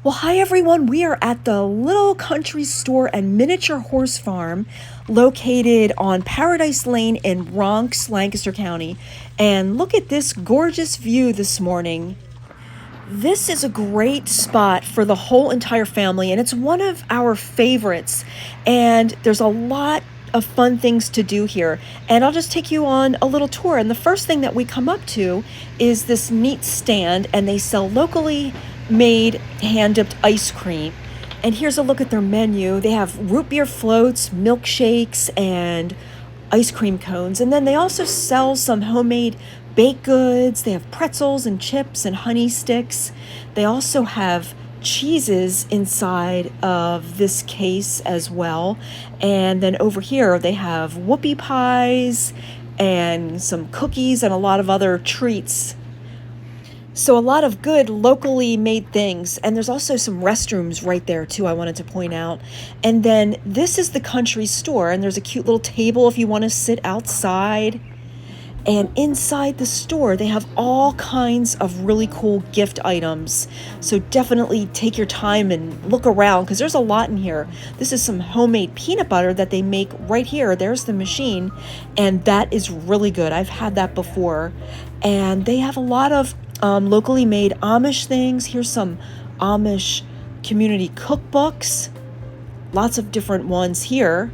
Well, hi everyone. We are at the little country store and miniature horse farm located on Paradise Lane in Ronks, Lancaster County. And look at this gorgeous view this morning. This is a great spot for the whole entire family, and it's one of our favorites. And there's a lot of fun things to do here. And I'll just take you on a little tour. And the first thing that we come up to is this neat stand, and they sell locally made hand-dipped ice cream. And here's a look at their menu. They have root beer floats, milkshakes, and ice cream cones. And then they also sell some homemade baked goods. They have pretzels and chips and honey sticks. They also have cheeses inside of this case as well. And then over here they have whoopie pies and some cookies and a lot of other treats. So a lot of good locally made things. And there's also some restrooms right there too, I wanted to point out. And then this is the country store, and there's a cute little table if you want to sit outside. And inside the store, they have all kinds of really cool gift items. So definitely take your time and look around because there's a lot in here. This is some homemade peanut butter that they make right here. There's the machine, and that is really good. I've had that before. And they have a lot of locally made Amish things. Here's some Amish community cookbooks. Lots of different ones here.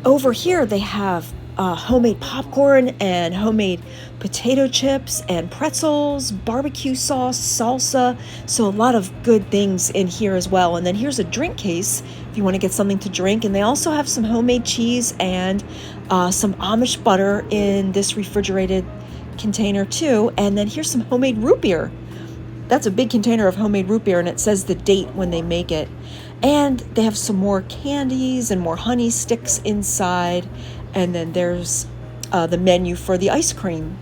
Over here, they have homemade popcorn and homemade potato chips and pretzels, barbecue sauce, salsa. So a lot of good things in here as well. And then here's a drink case if you want to get something to drink. And they also have some homemade cheese and some Amish butter in this refrigerated container too. And then here's some homemade root beer. That's a big container of homemade root beer, and it says the date when they make it. And they have some more candies and more honey sticks inside. And then there's the menu for the ice cream.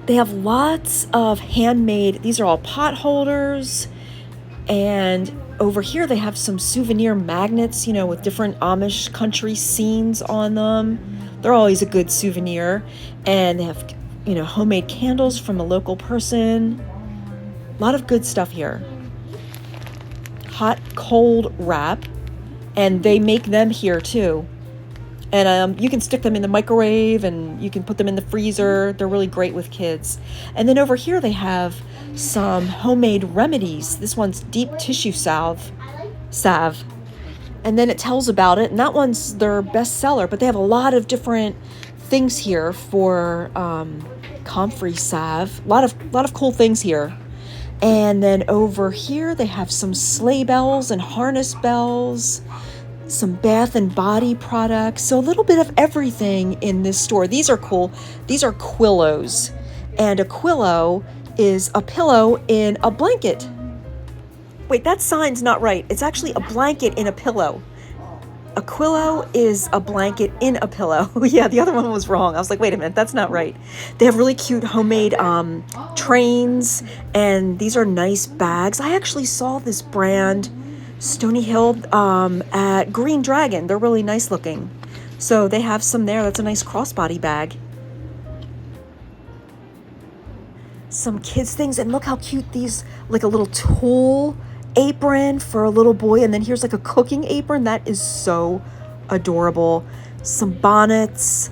They have lots of handmade, these are all pot holders. And over here they have some souvenir magnets, with different Amish country scenes on them. They're always a good souvenir. And they have, homemade candles from a local person. A lot of good stuff here. Hot, cold wrap. And they make them here too. And you can stick them in the microwave and you can put them in the freezer. They're really great with kids. And then over here they have some homemade remedies. This one's deep tissue salve. And then it tells about it. And that one's their best seller. But they have a lot of different things here for comfrey salve. A lot of cool things here. And then over here they have some sleigh bells and harness bells. Some bath and body products. So a little bit of everything in this store. These are cool. These are quillos. And a quillo is a pillow in a blanket. Wait, that sign's not right. It's actually a blanket in a pillow. A quillo is a blanket in a pillow. Yeah, the other one was wrong. I was like, wait a minute, that's not right. They have really cute homemade trains, and these are nice bags. I actually saw this brand Stony Hill at Green Dragon. They're really nice looking. So they have some there. That's a nice crossbody bag. Some kids things, and look how cute these, like a little tulle apron for a little boy, and then here's like a cooking apron. That is so adorable. Some bonnets,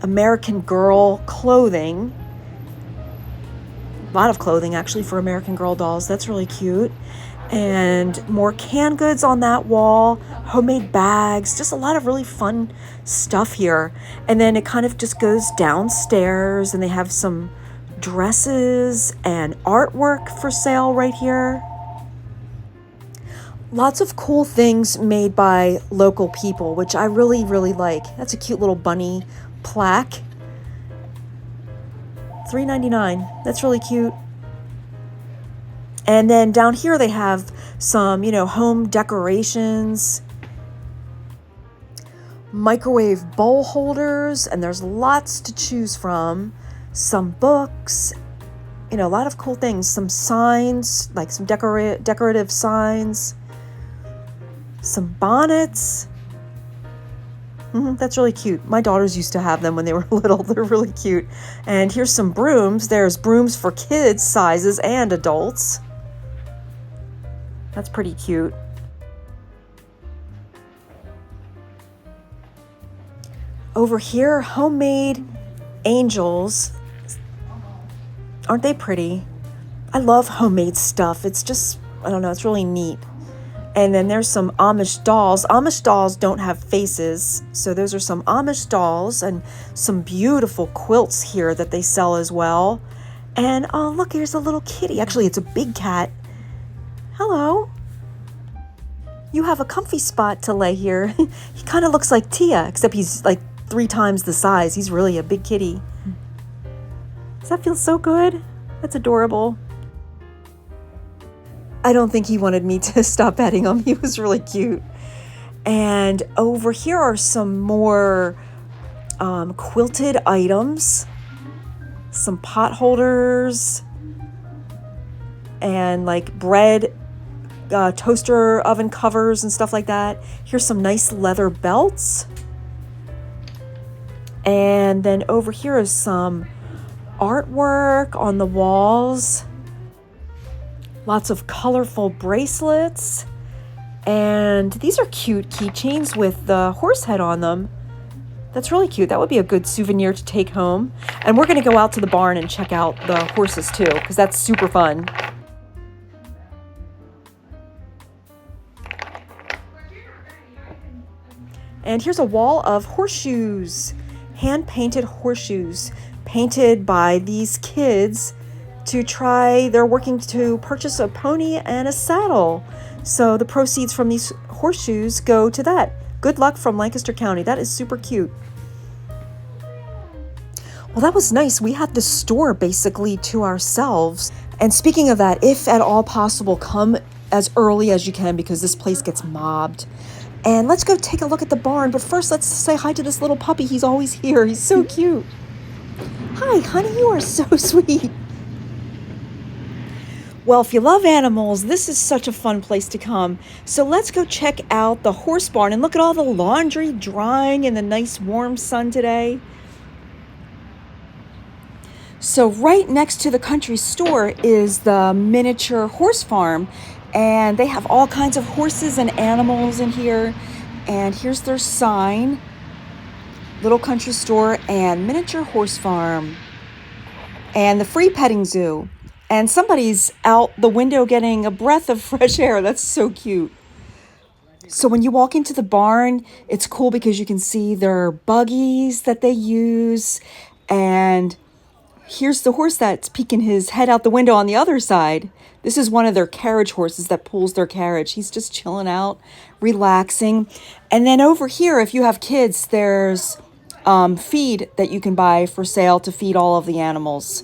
American Girl clothing. A lot of clothing actually for American Girl dolls. That's really cute. And more canned goods on that wall, homemade bags, just a lot of really fun stuff here. And then it kind of just goes downstairs, and they have some dresses and artwork for sale right here. Lots of cool things made by local people, which I really, really like. That's a cute little bunny plaque. $3.99. That's really cute. And then down here they have some, home decorations, microwave bowl holders, and there's lots to choose from. Some books, a lot of cool things. Some signs, like some decorative signs. Some bonnets. That's really cute. My daughters used to have them when they were little. They're really cute. And here's some brooms. There's brooms for kids sizes and adults. That's pretty cute. Over here, homemade angels. Aren't they pretty? I love homemade stuff. It's just, I don't know, it's really neat. And then there's some Amish dolls. Amish dolls don't have faces, so those are some Amish dolls and some beautiful quilts here that they sell as well. And oh, look, here's a little kitty. Actually, it's a big cat. Hello. You have a comfy spot to lay here. He kind of looks like Tia, except he's like 3 times the size. He's really a big kitty. Does that feel so good? That's adorable. I don't think he wanted me to stop petting him. He was really cute. And over here are some more quilted items, some pot holders, and like bread, toaster oven covers and stuff like that. Here's some nice leather belts. And then over here is some artwork on the walls. Lots of colorful bracelets. And these are cute keychains with the horse head on them. That's really cute. That would be a good souvenir to take home. And we're going to go out to the barn and check out the horses too, because that's super fun. And here's a wall of horseshoes, hand-painted horseshoes, painted by these kids they're working to purchase a pony and a saddle. So the proceeds from these horseshoes go to that. Good luck from Lancaster County. That is super cute. Well, that was nice. We had the store basically to ourselves. And speaking of that, if at all possible, come as early as you can because this place gets mobbed. And let's go take a look at the barn. But first, let's say hi to this little puppy. He's always here. He's so cute. Hi, honey. You are so sweet. Well, if you love animals, this is such a fun place to come. So let's go check out the horse barn and look at all the laundry drying in the nice warm sun today. So right next to the country store is the miniature horse farm. And they have all kinds of horses and animals in here. And here's their sign. Little country store and miniature horse farm. And the free petting zoo. And somebody's out the window getting a breath of fresh air. That's so cute. So when you walk into the barn, it's cool because you can see their buggies that they use. And here's the horse that's peeking his head out the window on the other side. This is one of their carriage horses that pulls their carriage. He's just chilling out, relaxing. And then over here, if you have kids, there's feed that you can buy for sale to feed all of the animals,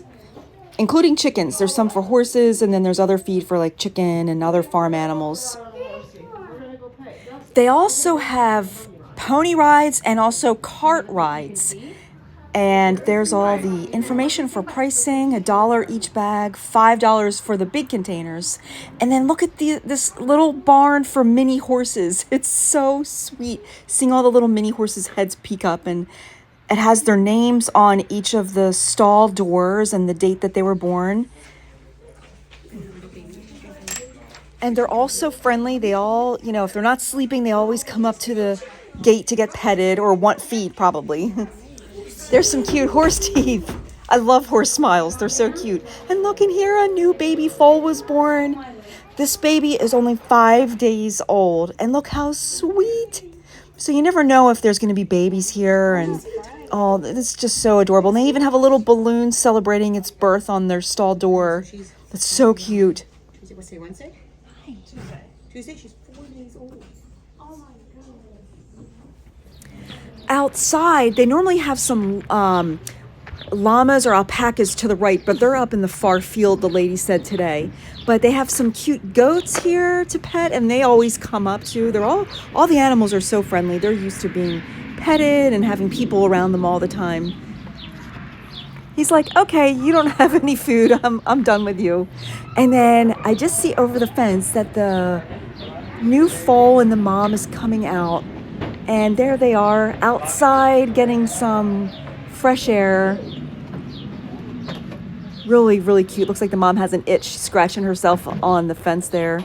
including chickens. There's some for horses, and then there's other feed for like chicken and other farm animals. They also have pony rides and also cart rides. And there's all the information for pricing, $1 each bag, $5 for the big containers. And then look at this little barn for mini horses. It's so sweet seeing all the little mini horses' heads peek up, and it has their names on each of the stall doors and the date that they were born. And they're all so friendly. They all, if they're not sleeping, they always come up to the gate to get petted or want feed, probably. There's some cute horse teeth. I love horse smiles. They're so cute. And look in here, a new baby foal was born. This baby is only 5 days old. And look how sweet. So you never know if there's going to be babies here. And oh, it's just so adorable. And they even have a little balloon celebrating its birth on their stall door. That's so cute. What's today, Wednesday? Hi. Tuesday, she's 4 days old. Oh my goodness. Outside, they normally have some llamas or alpacas to the right, but they're up in the far field, the lady said today. But they have some cute goats here to pet, and they always come up too. They're all the animals are so friendly. They're used to being petted and having people around them all the time. He's like, okay, you don't have any food. I'm done with you. And then I just see over the fence that the new foal and the mom is coming out. And there they are outside getting some fresh air. Really, really cute. Looks like the mom has an itch scratching herself on the fence there.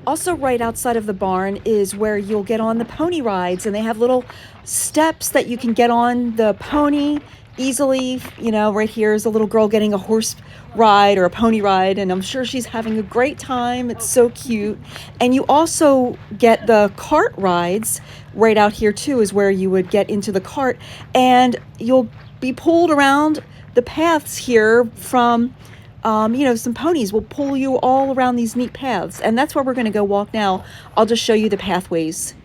Also, right outside of the barn is where you'll get on the pony rides, and they have little steps that you can get on the pony easily. You know, right here is a little girl getting a horse ride or a pony ride, and I'm sure she's having a great time. It's so cute. And you also get the cart rides right out here, too, is where you would get into the cart, and you'll be pulled around the paths here from some ponies will pull you all around these neat paths, and that's where we're going to go walk now. I'll just show you the pathways.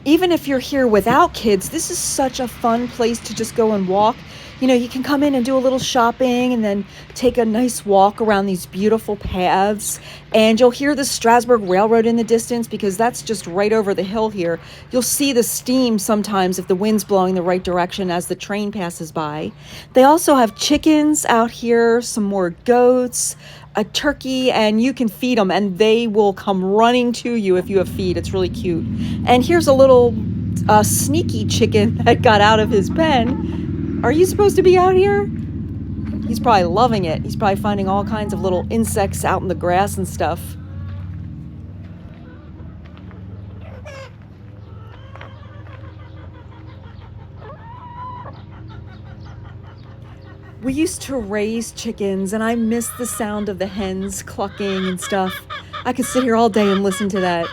Even if you're here without kids, this is such a fun place to just go and walk. You know, you can come in and do a little shopping and then take a nice walk around these beautiful paths. And you'll hear the Strasburg Railroad in the distance because that's just right over the hill here. You'll see the steam sometimes if the wind's blowing the right direction as the train passes by. They also have chickens out here, some more goats, a turkey, and you can feed them and they will come running to you if you have feed. It's really cute. And here's a little sneaky chicken that got out of his pen. Are you supposed to be out here? He's probably loving it. He's probably finding all kinds of little insects out in the grass and stuff. We used to raise chickens, and I miss the sound of the hens clucking and stuff. I could sit here all day and listen to that.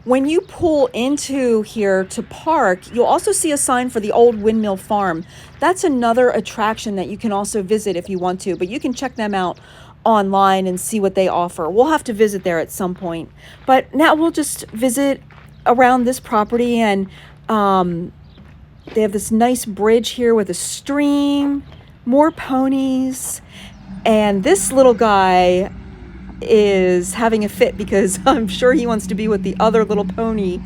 When you pull into here to park, you'll also see a sign for the old windmill farm. That's another attraction that you can also visit if you want to, but you can check them out online and see what they offer. We'll have to visit there at some point. But now we'll just visit around this property, and they have this nice bridge here with a stream, more ponies, and this little guy is having a fit because I'm sure he wants to be with the other little pony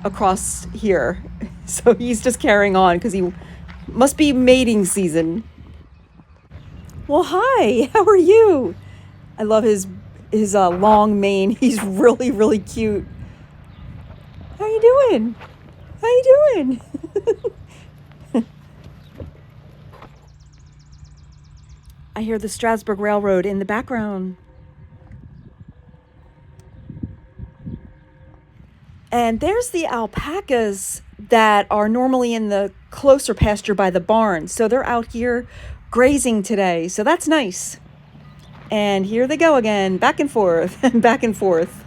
across here. So he's just carrying on because he must be mating season. Well, hi, how are you? I love his long mane. He's really, really cute. How you doing? How you doing? I hear the Strasburg Railroad in the background. And there's the alpacas that are normally in the closer pasture by the barn. So they're out here grazing today. So that's nice. And here they go again, back and forth and back and forth.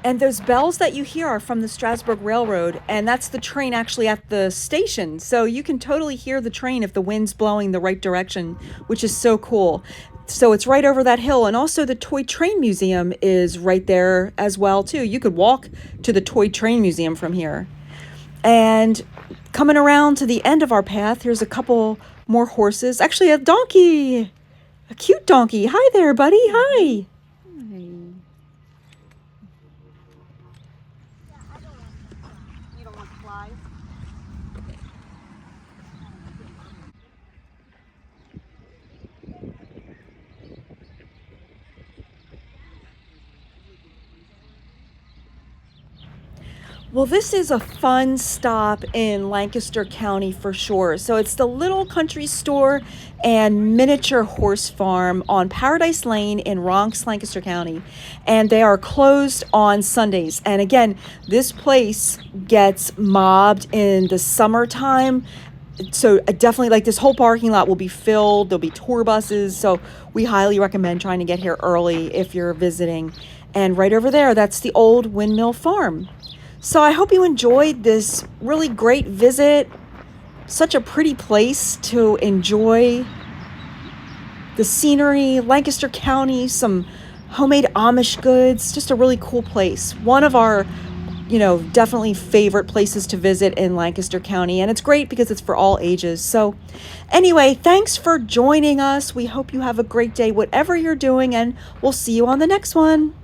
And those bells that you hear are from the Strasburg Railroad, and that's the train actually at the station. So you can totally hear the train if the wind's blowing the right direction, which is so cool. So it's right over that hill. And also the Toy Train Museum is right there as well, too. You could walk to the Toy Train Museum from here. And coming around to the end of our path, here's a couple more horses. Actually, a donkey. A cute donkey. Hi there, buddy. Hi. Well, this is a fun stop in Lancaster County for sure. So it's the Little Country Store and Miniature Horse Farm on Paradise Lane in Ronks, Lancaster County. And they are closed on Sundays. And again, this place gets mobbed in the summertime. So definitely, like, this whole parking lot will be filled. There'll be tour buses. So we highly recommend trying to get here early if you're visiting. And right over there, that's the old windmill farm. So I hope you enjoyed this really great visit. Such a pretty place to enjoy the scenery, Lancaster County, some homemade Amish goods, just a really cool place. One of our, definitely favorite places to visit in Lancaster County. And it's great because it's for all ages. So anyway, thanks for joining us. We hope you have a great day, whatever you're doing, and we'll see you on the next one.